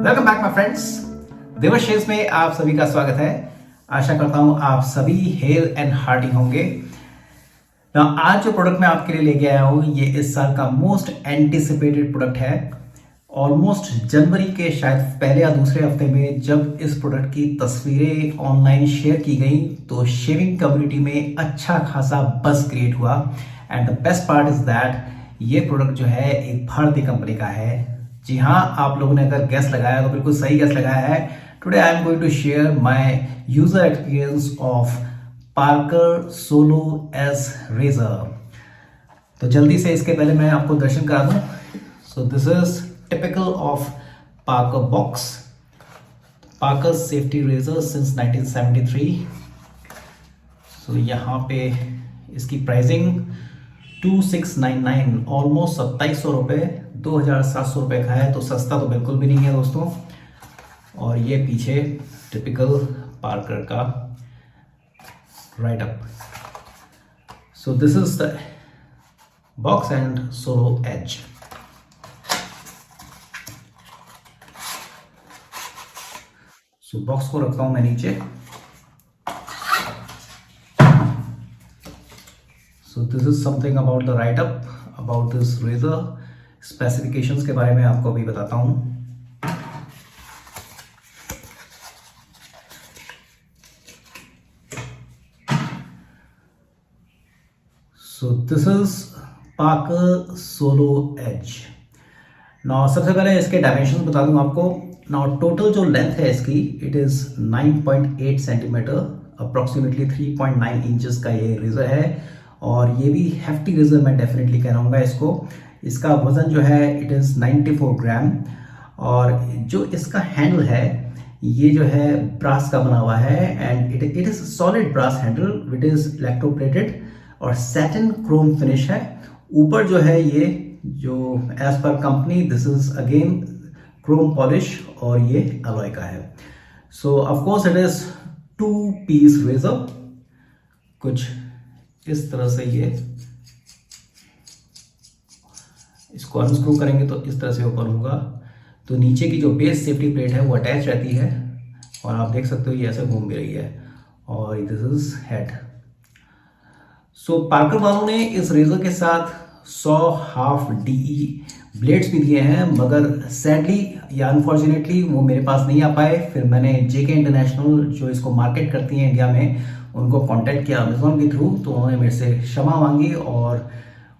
Welcome back my friends. Devshesh में आप सभी का स्वागत है। आशा करता हूं आप सभी हेल्थ एंड हार्टी होंगे। आज जो प्रोडक्ट मैं आपके लिए लेके आया हूं ये इस साल का मोस्ट एंटिसिपेटेड प्रोडक्ट है। ऑलमोस्ट जनवरी के शायद पहले या दूसरे हफ्ते में जब इस प्रोडक्ट की तस्वीरें ऑनलाइन शेयर की गई तो शेविंग कम्युनिटी में अच्छा खासा बज़ क्रिएट हुआ। And the best part is that ये प्रोडक्ट जो है एक भारतीय कंपनी का है। जी हाँ, आप लोगों ने अगर गैस लगाया तो बिल्कुल सही गैस लगाया है। Today I am going to share my user experience of Parker solo edge razor. तो जल्दी से इसके पहले मैं आपको दर्शन करा दूं। So this is typical of Parker box, Parker safety razor since 1973। So यहाँ पे इसकी प्राइसिंग 2699, ऑलमोस्ट 2700 रुपये, 2700 रुपये का है। तो सस्ता तो बिल्कुल भी नहीं है दोस्तों। और ये पीछे टिपिकल पार्कर का write up. So this is the box and solo edge. So box को रखता हूं मैं नीचे। So this is something about the write up, about this razor. Specifications के बारे में आपको अभी बताता हूं। So this is Parker solo edge. Now सबसे पहले इसके डायमेंशन बता दूं आपको। नाउ टोटल जो लेंथ है इसकी it is 9.8 centimetre, approximately 3.9 inches का ये रेजर है। और ये भी हेफ्टी रेजर मैं डेफिनेटली कहूँगा इसको। इसका वजन जो है इट इज़ 94 ग्राम। और जो इसका हैंडल है ये जो है ब्रास का बना हुआ है and it is solid brass handle which is electroplated और सैटिन क्रोम फिनिश है। ऊपर जो है ये जो एज पर company this is again chrome polish और ये अलॉय का है। So of course it is 2 piece razor. कुछ इस तरह से ये इसको अनस्क्रू करेंगे तो इस तरह से ओपन होगा। तो नीचे की जो बेस सेफ्टी प्लेट है वो अटैच रहती है और आप देख सकते हो ये ऐसे घूम भी रही है। और this is head. So Parker वालों ने इस रेजर के साथ 100 हाफ डीई ब्लेड्स भी दिए हैं, मगर सैडली या अनफॉर्चुनेटली वो मेरे पास नहीं आ पाए। फिर मैंने जेके इंटरनेशनल जो इसको मार्केट करती है इंडिया में उनको कांटेक्ट किया अमेजोन के थ्रू। तो उन्होंने मेरे से क्षमा मांगी और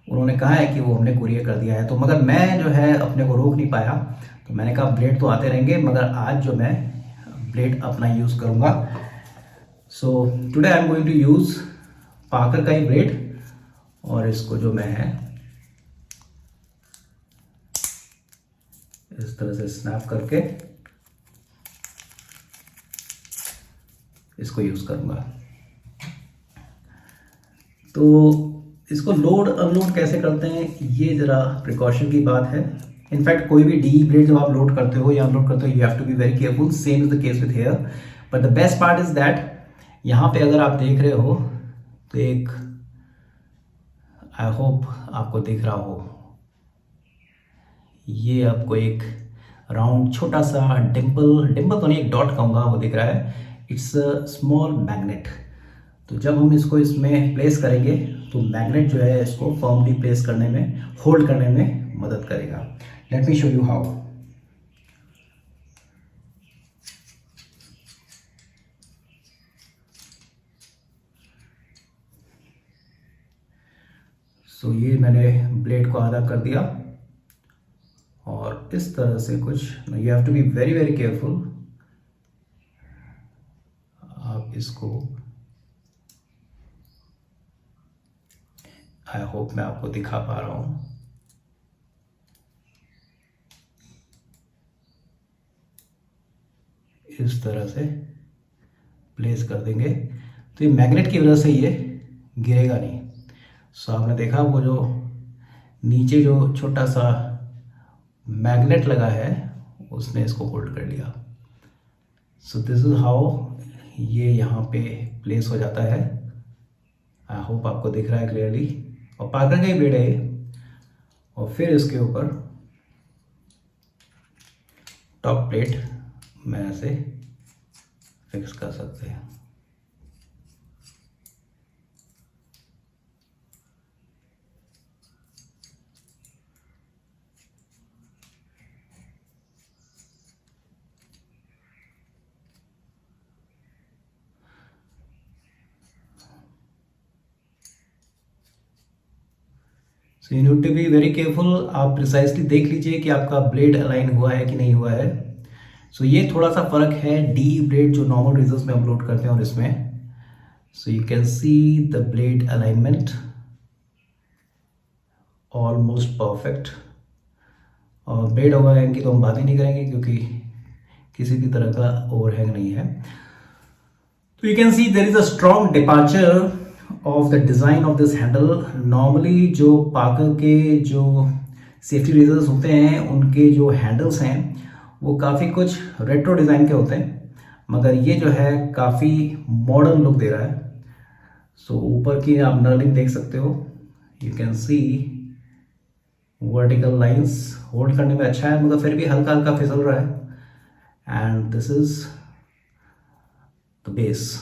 उन्होंने कहा है कि वो हमने कुरियर कर दिया है। तो मगर मैं जो है अपने को रोक नहीं पाया। तो मैंने कहा ब्लेड तो आते रहेंगे मगर आज जो मैं ब्लेड अपना यूज़ करूँगा। So today I am going to use Parker का ही ब्लेड। और इसको जो मैं है इस तरह से स्नैप करके इसको यूज़ करूँगा। तो इसको लोड अनलोड कैसे करते हैं ये ज़रा प्रिकॉशन की बात है। इनफैक्ट कोई भी डी ब्लेड जब आप लोड करते हो या अनलोड करते हो you have to be very careful. Same is the case with hair. But the best part is that यहाँ पे अगर आप देख रहे हो तो एक आई होप आपको दिख रहा हो, ये आपको एक राउंड छोटा सा डिम्पल तो नहीं, एक डॉट कहूँगा, वो दिख रहा है। It's a small magnet. तो जब हम इसको इसमें प्लेस करेंगे तो मैग्नेट जो है इसको फर्मली प्लेस करने में, होल्ड करने में मदद करेगा। Let me show you how. So ये मैंने ब्लेड को आधा कर दिया और इस तरह से कुछ, you have to be very very careful. आप इसको, आई होप मैं आपको दिखा पा रहा हूं। इस तरह से प्लेस कर देंगे तो ये मैग्नेट की वजह से ये गिरेगा नहीं। सो आपने देखा वो जो नीचे जो छोटा सा मैग्नेट लगा है उसने इसको होल्ड कर लिया। सो दिस इज हाउ ये यहाँ पे प्लेस हो जाता है। आई होप आपको दिख रहा है क्लियरली। और पार्कर का ही ब्लेड है ये। और फिर इसके ऊपर टॉप प्लेट में ऐसे फिक्स कर सकते हैं। So you need to be very careful. आप प्रिसाइसली देख लीजिए कि आपका ब्लेड अलाइन हुआ है कि नहीं हुआ है। सो ये थोड़ा सा फर्क है डी ब्लेड जो नॉर्मल रेजर्स में अपलोड करते हैं और इसमें। So you can see the blade alignment almost perfect. और ब्लेड ओवरहैंग की तो हम बात ही नहीं करेंगे क्योंकि किसी भी तरह का ओवरहैंग नहीं है। तो you can see there is a strong departure of the design of this handle. Normally जो पार्कर के जो सेफ्टी रेजर्स होते हैं उनके जो हैंडल्स हैं वो काफ़ी कुछ रेट्रो डिज़ाइन के होते हैं, मगर ये जो है काफ़ी मॉडर्न लुक दे रहा है। सो ऊपर की आप नर्लिंग देख सकते हो, you can C vertical lines. Hold करने में अच्छा है मगर फिर भी हल्का हल्का फिसल रहा है। And this is the base.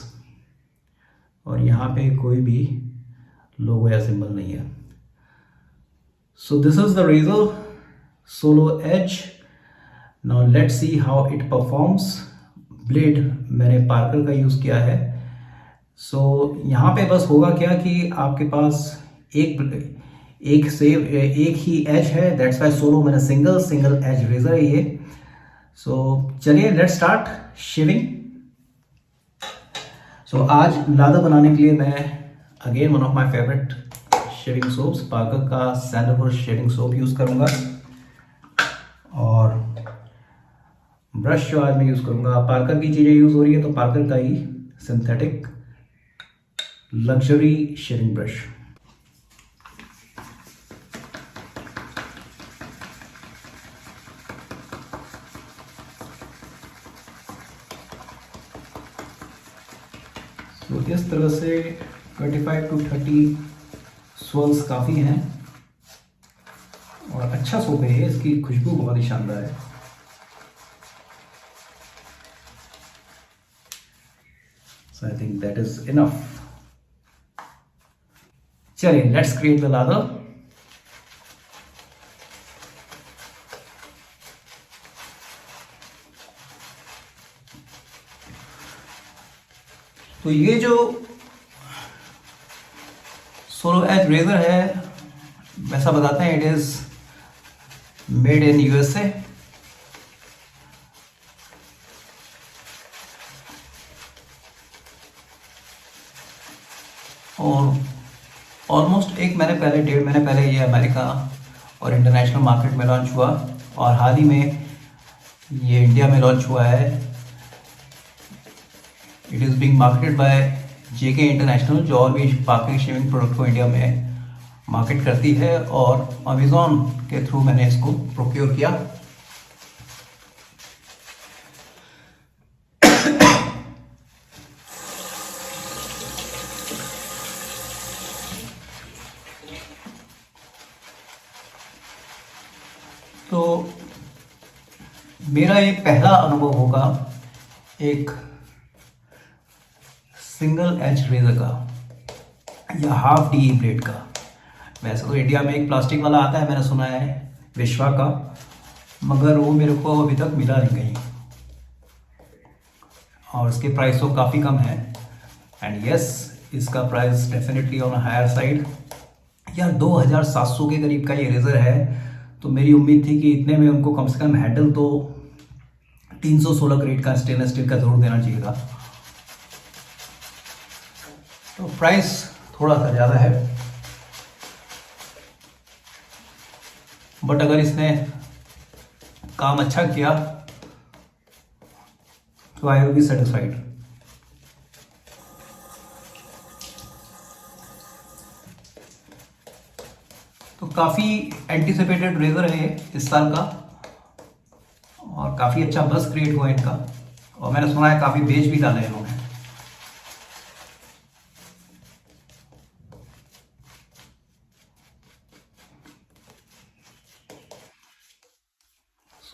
और यहाँ पे कोई भी लोगो या सिंबल नहीं है। So this is the razor solo edge. Now let's see how it performs. Blade मैंने पार्कर का यूज़ किया है। सो यहाँ पे बस होगा क्या कि आपके पास एक ही एज है, दैट्स वाई सोलो मैंने सिंगल एज रेजर है ये। सो चलिए लेट्स स्टार्ट शेविंग। सो आज लादा बनाने के लिए मैं again one of my favourite shaving soaps Parker का सैंडलवुड शेविंग सोप यूज़ करूँगा। और ब्रश जो आज मैं यूज़ करूँगा, पार्कर की चीज़ें यूज़ हो रही है तो पार्कर का ही सिंथेटिक लग्जरी शेविंग ब्रश। तो इस तरह से 25 to 30 swirls काफ़ी हैं और अच्छा सोप है, इसकी खुशबू बहुत ही शानदार है। So I think that is enough. चलिए लेट्स क्रिएट द लादर। तो ये जो सोलो एज रेजर है वैसा बताते हैं, it is made in USA. और ऑलमोस्ट एक महीने पहले, 1.5 महीने पहले ये अमेरिका और इंटरनेशनल मार्केट में लॉन्च हुआ और हाल ही में ये इंडिया में लॉन्च हुआ है। It is being marketed by JK international, जो और भी पार्कर शेविंग प्रोडक्ट को इंडिया में मार्केट करती है, और अमेज़ॉन के थ्रू मैंने इसको प्रोक्योर किया। तो मेरा ये पहला अनुभव होगा एक सिंगल एज रेजर का या हाफ डी ब्लेड का। वैसे तो इंडिया में एक प्लास्टिक वाला आता है, मैंने सुना है विश्वा का, मगर वो मेरे को अभी तक मिला नहीं कहीं और इसके प्राइस तो काफ़ी कम है। एंड यस, इसका price definitely on higher side. यार 2700 के करीब का ये रेजर है, तो मेरी उम्मीद थी कि इतने में उनको कम से कम हैंडल तो 316 ग्रेड का स्टेनलेस स्टील का जरूर देना चाहिए था। तो प्राइस थोड़ा सा ज़्यादा है, बट अगर इसने काम अच्छा किया तो आई विल बी सेटिस्फाइड। तो काफ़ी एंटिसिपेटेड रेजर है इस साल का और काफ़ी अच्छा बस क्रिएट हुआ इनका, और मैंने सुना है काफ़ी बेच भी डाले इन्होंने।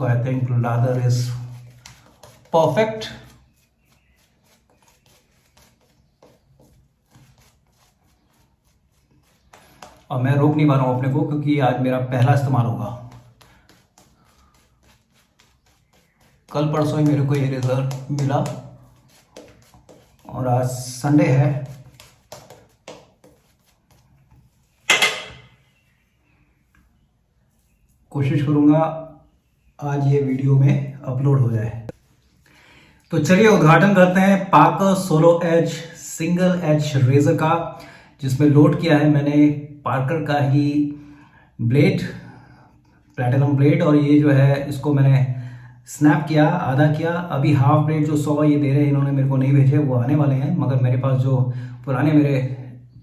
So I think lather is perfect. और मैं रोक नहीं पा रहा हूँ अपने को क्योंकि आज मेरा पहला इस्तेमाल होगा। कल परसों ही मेरे को ये रेजर मिला और आज संडे है। कोशिश करूंगा आज ये वीडियो में अपलोड हो जाए। तो चलिए उद्घाटन करते हैं Parker solo edge single edge razor का, जिसमें लोड किया है मैंने पार्कर का ही ब्लेड, प्लैटिनम ब्लेड। और ये जो है इसको मैंने स्नैप किया, आधा किया। अभी हाफ ब्लेड जो 100 ये दे रहे हैं इन्होंने मेरे को नहीं भेजे, वो आने वाले हैं। मगर मेरे पास जो पुराने मेरे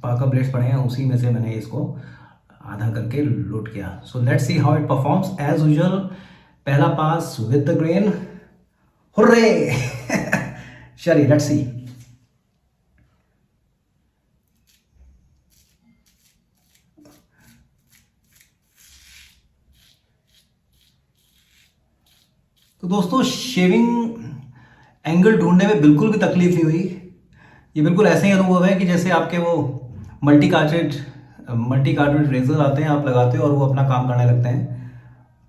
पार्कर ब्लेड्स पड़े हैं उसी में से मैंने इसको आधा करके लोड किया। So let's see how it performs. As usual पहला pass with the grain, hurray. चलिए लेट्स सी। तो दोस्तों शेविंग एंगल ढूंढने में बिल्कुल भी तकलीफ नहीं हुई। ये बिल्कुल ऐसे ही अनुभव है कि जैसे आपके वो मल्टी कार्ट्रिज रेजर आते हैं, आप लगाते हो और वो अपना काम करने लगते हैं।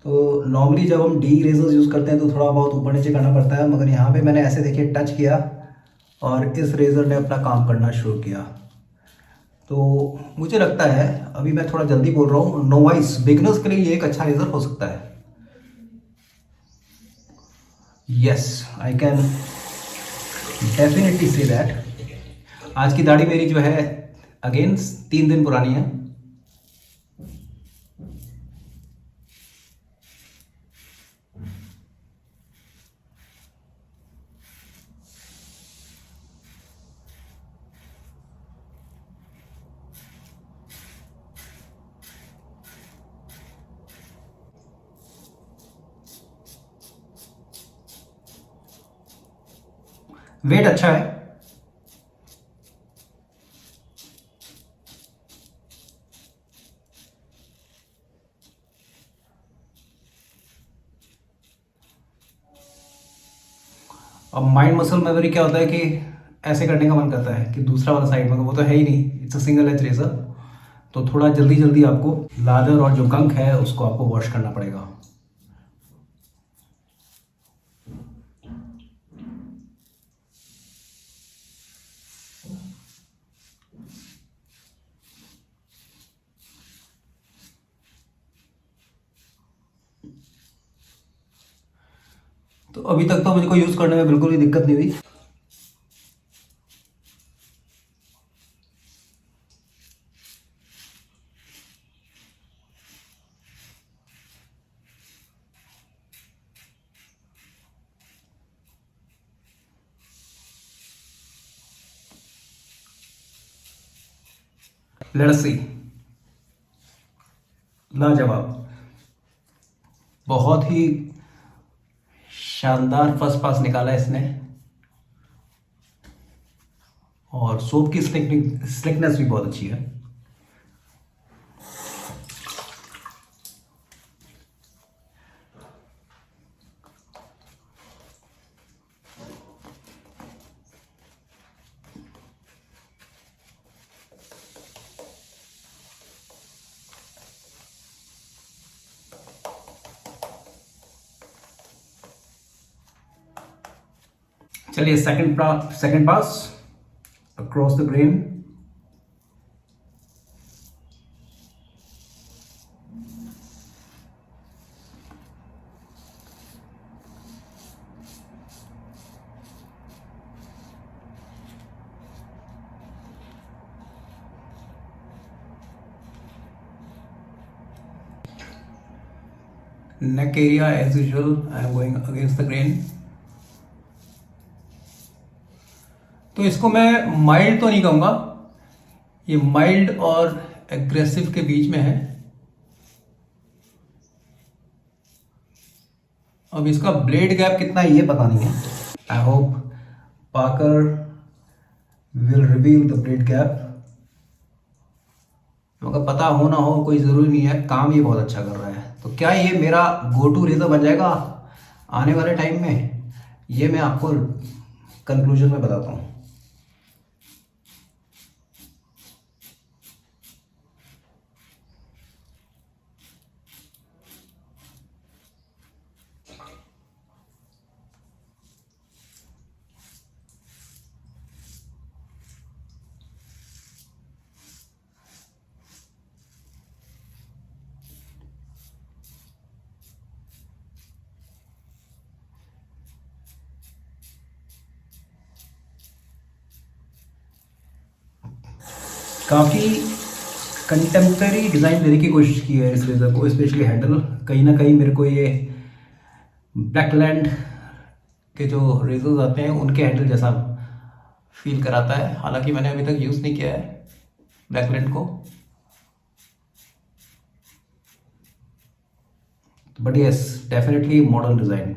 तो नॉर्मली जब हम डी रेजर्स यूज़ करते हैं तो थोड़ा बहुत ऊपर नीचे करना पड़ता है, मगर यहाँ पे मैंने ऐसे देखिए टच किया और इस रेजर ने अपना काम करना शुरू किया। तो मुझे लगता है, अभी मैं थोड़ा जल्दी बोल रहा हूँ, नोवाइस बिगिनर्स के लिए ये एक अच्छा रेजर हो सकता है। Yes, I can definitely say that. आज की दाढ़ी मेरी जो है अगेन 3 दिन पुरानी है। वेट अच्छा है। अब माइंड मसल मेमोरी क्या होता है कि ऐसे करने का मन करता है कि दूसरा वाला साइड में, वो तो है ही नहीं, it's a single edge razor. तो थोड़ा जल्दी जल्दी आपको लादर और जो गंक है उसको आपको वॉश करना पड़ेगा। तो अभी तक तो मुझको यूज करने में बिल्कुल भी दिक्कत नहीं हुई। Let's see. लाजवाब, बहुत ही शानदार फर्स्ट पास निकाला इसने। और सोप की स्लिकनेस भी बहुत अच्छी है। चलिए second pass across the grain. neck area as usual I am going against the grain। तो इसको मैं माइल्ड तो नहीं कहूंगा, ये माइल्ड और एग्रेसिव के बीच में है। अब इसका ब्लेड गैप कितना है ये पता नहीं है। I hope Parker will reveal the blade gap. मगर पता हो ना हो कोई ज़रूरी नहीं है, काम ये बहुत अच्छा कर रहा है। तो क्या ये मेरा गो टू रेजर बन जाएगा आने वाले टाइम में ये मैं आपको कंक्लूजन में बताता हूँ। काफ़ी कंटेम्प्रेरी डिज़ाइन देने की कोशिश की है इस रेज़र को, स्पेशली हैंडल। कहीं ना कहीं मेरे को ये ब्लैकलैंड के जो रेज़र्स आते हैं उनके हैंडल जैसा फील कराता है। हालांकि मैंने अभी तक यूज़ नहीं किया है ब्लैकलैंड को, but yes definitely modern design.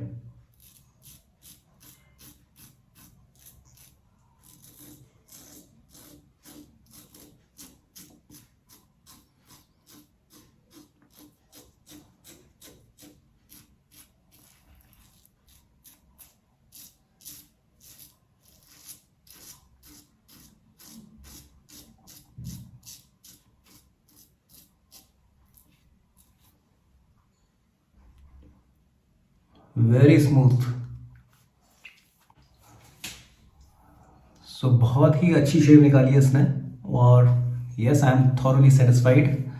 Very smooth. So बहुत ही अच्छी शेप निकाली है इसने, और yes I am thoroughly satisfied.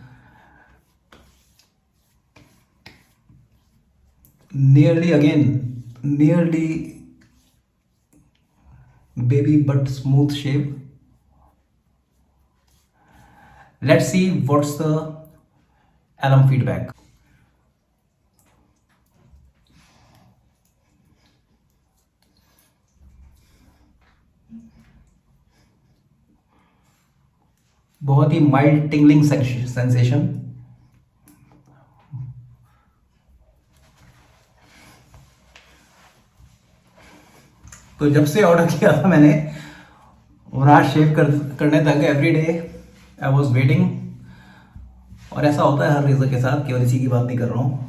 Nearly baby but smooth shape. Let's see what's the alum feedback। बहुत ही माइल्ड टिंगलिंग सेंसेशन। तो जब से ऑर्डर किया था मैंने, और आज शेव करने तक every day I was waiting. और ऐसा होता है हर रेजर के साथ, केवल इसी की बात नहीं कर रहा हूँ।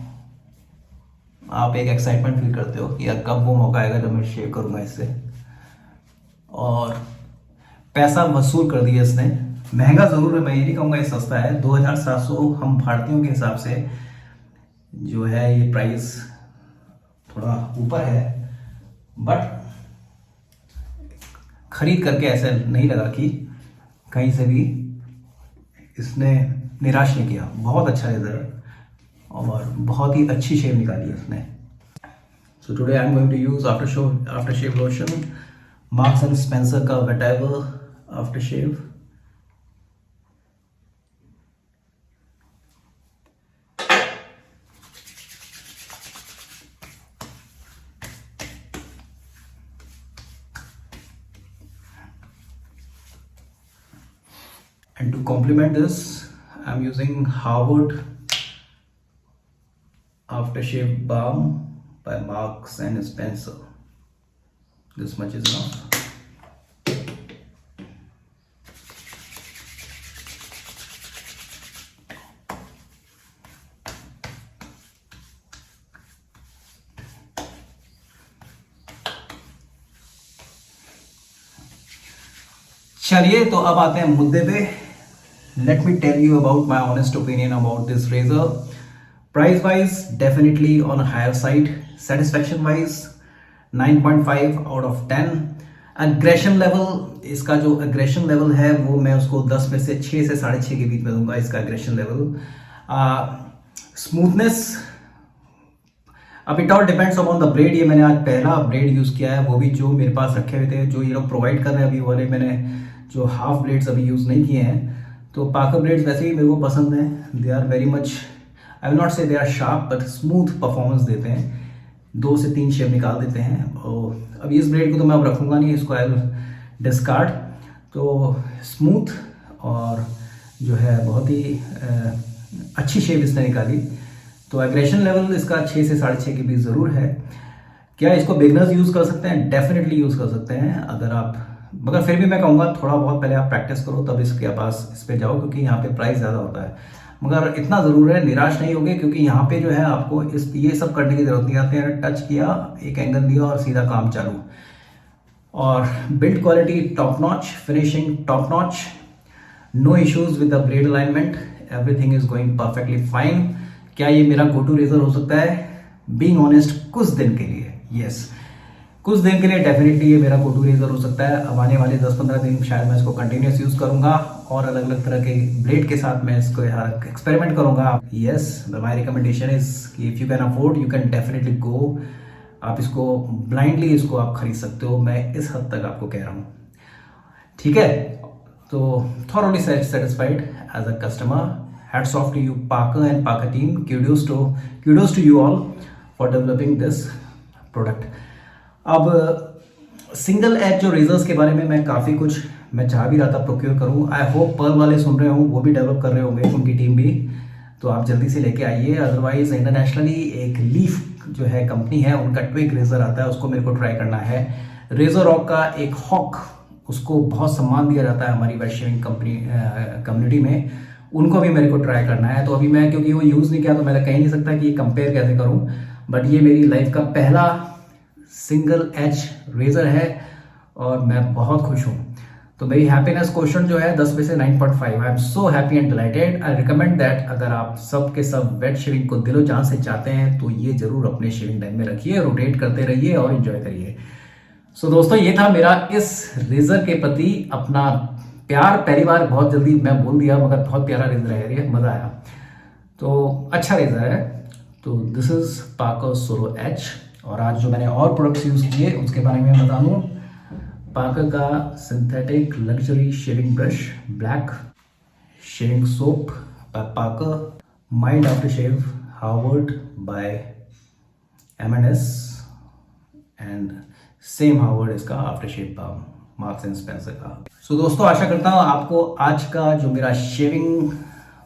आप एक एक्साइटमेंट फील करते हो कि यार कब वो मौका आएगा जब मैं शेव करूँगा इससे। और पैसा वसूल कर दिया इसने। महंगा ज़रूर है, मैं ये नहीं कहूँगा ये सस्ता है। 2700 हम भारतीयों के हिसाब से जो है ये प्राइस थोड़ा ऊपर है, बट खरीद करके ऐसा नहीं लगा कि कहीं से भी इसने निराश नहीं किया। बहुत अच्छा रेजर है और बहुत ही अच्छी शेव निकाली है इसने। So today I am going to use after shave lotion Marks and Spencer का vetiver after shave. And to complement this, I'm using Harvard Aftershave Balm by Marks and Spencer. This much is enough. चलिए तो अब आते हैं मुद्दे पे। Let me tell you about my honest opinion about this razor. Price wise definitely on a higher side. Satisfaction wise 9.5 out of 10. Aggression level, इसका जो aggression level है वो मैं उसको 10 में से 6 से 6.5 के बीच में दूंगा इसका aggression level। Smoothness, अब it all depends upon the blade. ये मैंने आज पहला ब्लेड यूज़ किया है, वो भी जो मेरे पास रखे हुए थे, जो ये लोग प्रोवाइड कर रहे हैं अभी वाले। मैंने जो हाफ ब्लेड्स अभी यूज़ नहीं किए हैं। तो पार्कर ब्लेड्स वैसे ही मेरे को पसंद हैं। They are very much, I will not say they are sharp, but smooth performance देते हैं। 2 से 3 शेप निकाल देते हैं। और अब इस ब्लेड को तो मैं अब रखूँगा नहीं, इसको आई विल डिस्कार्ड। तो स्मूथ और जो है बहुत ही अच्छी शेप इसने निकाली। तो एग्रेशन लेवल इसका 6 से 6.5 के बीच ज़रूर है। क्या इसको बिगनर्स यूज़ कर सकते हैं? डेफिनेटली यूज़ कर सकते हैं अगर आप, मगर फिर भी मैं कहूँगा थोड़ा बहुत पहले आप प्रैक्टिस करो तब इसके पास इस पे जाओ, क्योंकि यहाँ पे प्राइस ज़्यादा होता है। मगर इतना ज़रूर है, निराश नहीं होगे, क्योंकि यहाँ पे जो है आपको ये सब करने की जरूरत नहीं आती है। टच किया, एक एंगल दिया और सीधा काम चालू। और build quality top notch, finishing top notch, no issues with the blade alignment, everything is going perfectly fine. क्या ये मेरा गो टू रेजर हो सकता है? बीइंग ऑनेस्ट, कुछ दिन के लिए यस, कुछ दिन के लिए डेफिनेटली ये मेरा गो टू रेजर हो सकता है। अब आने वाले 10-15 दिन शायद मैं इसको कंटिन्यूस यूज करूंगा और अलग अलग तरह के ब्लेड के साथ मैं इसको एक्सपेरिमेंट करूंगा। यस, माय रिकमेंडेशन इज कि if you can afford you can definitely go. आप इसको ब्लाइंडली इसको आप खरीद सकते हो, मैं इस हद तक आपको कह रहा हूँ। ठीक है, तो thoroughly satisfied as a customer. Hats off to you Parker and Parker team. Kudos to you all for developing this product. अब सिंगल एज जो रेजर्स के बारे में मैं काफ़ी कुछ मैं चाह भी रहा था प्रोक्योर करूँ। आई होप पर्ल वाले सुन रहे हो, वो भी डेवलप कर रहे होंगे, उनकी टीम भी, तो आप जल्दी से लेके आइए। अदरवाइज इंटरनेशनली एक लीफ जो है कंपनी है, उनका ट्विक रेजर आता है, उसको मेरे को ट्राई करना है। रेजर रॉक का एक हॉक, उसको बहुत सम्मान दिया जाता है हमारी वेट शेविंग कम्युनिटी में, उनको भी मेरे को ट्राई करना है। तो अभी मैं, क्योंकि वो यूज़ नहीं किया, तो मैं कह नहीं सकता कि ये कंपेयर कैसे करूं, बट ये मेरी लाइफ का पहला सिंगल एज रेजर है और मैं बहुत खुश हूं। तो मेरी हैप्पीनेस क्वेश्चन जो है 10 में से 9.5। I am so happy and dilated. I recommend that अगर आप सब के सब वेट शेविंग को दिलो जान से चाहते हैं तो ये जरूर अपने शेविंग टाइम में रखिए, रोटेट करते रहिए और एंजॉय करिए। सो दोस्तों, ये था मेरा इस रेजर के प्रति अपना प्यार। पहली बार बहुत जल्दी मैं बोल दिया, मगर बहुत प्यारा रेजर है ये, मज़ा आया। तो अच्छा रेजर है। तो this is Parker solo H. और आज जो मैंने और प्रोडक्ट्स यूज़ किए उसके बारे में बता दूँ। पार्कर का synthetic luxury shaving brush, black shaving soap by Parker, mild after shave Harvard by M&S and same Harvard इसका after shave balm Marks and Spencer का। सो दोस्तों, आशा करता हूँ आपको आज का जो मेरा शेविंग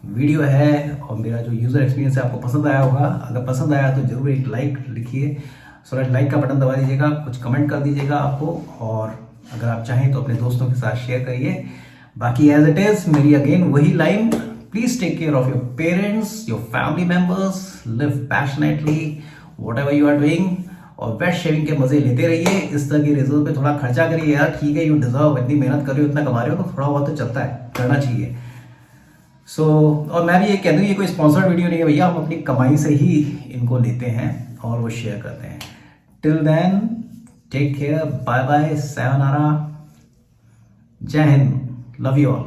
वीडियो है और मेरा जो यूज़र एक्सपीरियंस है आपको पसंद आया होगा। अगर पसंद आया तो जरूर एक लाइक लिखिए, लाइक का बटन दबा दीजिएगा, कुछ कमेंट कर दीजिएगा आपको, और अगर आप चाहें तो अपने दोस्तों के साथ शेयर करिए। बाकी एज इट इज मेरी अगेन वही line, please take care of your parents, your family members, live passionately whatever you are doing, और वेट शेविंग के मजे लेते रहिए। इस तरह की रेजर पे थोड़ा खर्चा करिए यार, ठीक है, यू डिजर्व, इतनी मेहनत कर रहे हो, इतना कमा रहे हो, तो थोड़ा बहुत तो चलता है, करना चाहिए। सो और मैं भी ये कह दूँ, ये कोई स्पॉन्सर्ड वीडियो नहीं है भैया, हम अपनी कमाई से ही इनको लेते हैं और वो शेयर करते हैं। Till then take care, bye bye, sayonara, जय हिंद, लव यू ऑल।